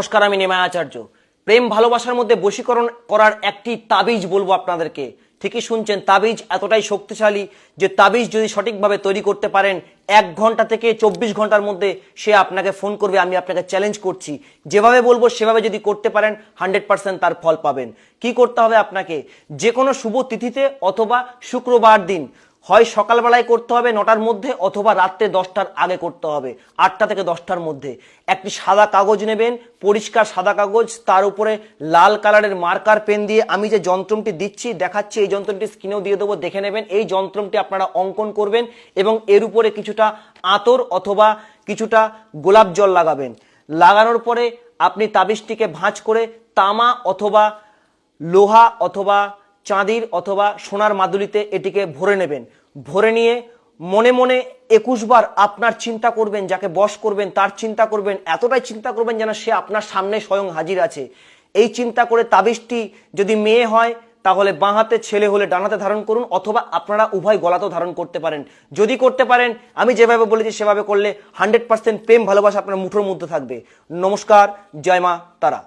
নমস্কার, আমি নিমাই আচার্য। প্রেম ভালোবাসার মধ্যে বশীকরণ করার একটি তাবিজ বলবো আপনাদেরকে। ঠিকই শুনছেন, তাবিজ এতটাই শক্তিশালী যে তাবিজ যদি সঠিকভাবে তৈরি করতে পারেন 1 ঘন্টা থেকে 24 ঘন্টার মধ্যে সে আপনাকে ফোন করবে। আমি আপনাকে চ্যালেঞ্জ করছি, যেভাবে বলবো সেভাবে যদি করতে পারেন 100% তার ফল পাবেন। কি করতে হবে আপনাকে? যে কোনো শুভ তিথিতে অথবা শুক্রবার দিন হয় সকালবেলায় করতে হবে 9টার মধ্যে, অথবা রাত্রে 10টার আগে করতে হবে, 8টা থেকে 10টার মধ্যে। একটি সাদা কাগজ নেবেন, পরিষ্কার সাদা কাগজ, তার উপরে লাল কালারের মার্কার পেন দিয়ে আমি যে যন্ত্রটি দিচ্ছি দেখাচ্ছি, এই যন্ত্রটি স্ক্রিনেও দিয়ে দেবো, দেখে নেবেন। এই যন্ত্রটি আপনারা অঙ্কন করবেন এবং এর উপরে কিছুটা আতর অথবা কিছুটা গোলাপ জল লাগাবেন। লাগানোর পরে আপনি তাবিজটিকে ভাঁজ করে তামা অথবা লোহা অথবা চাঁদির অথবা সোনার মাদুলিতে এটিকে ভরে নেবেন। ভরে নিয়ে মনে মনে 21 বার আপনার চিন্তা করবেন, যাকে বশ করবেন তার চিন্তা করবেন, এতটাই চিন্তা করবেন যেন সে আপনার সামনে স্বয়ং হাজির আছে। এই চিন্তা করে তাবিজটি যদি মেয়ে হয় তাহলে বাঁ হাতে, ছেলে হলে ডান হাতে ধারণ করুন, অথবা আপনারা উভয় গলাতেও ধারণ করতে পারেন। যদি করতে পারেন, আমি যেভাবে বলেছি সেভাবে করলে 100% প্রেম ভালোবাসা আপনার মুঠোর মধ্যে থাকবে। নমস্কার, জয় মা তারা।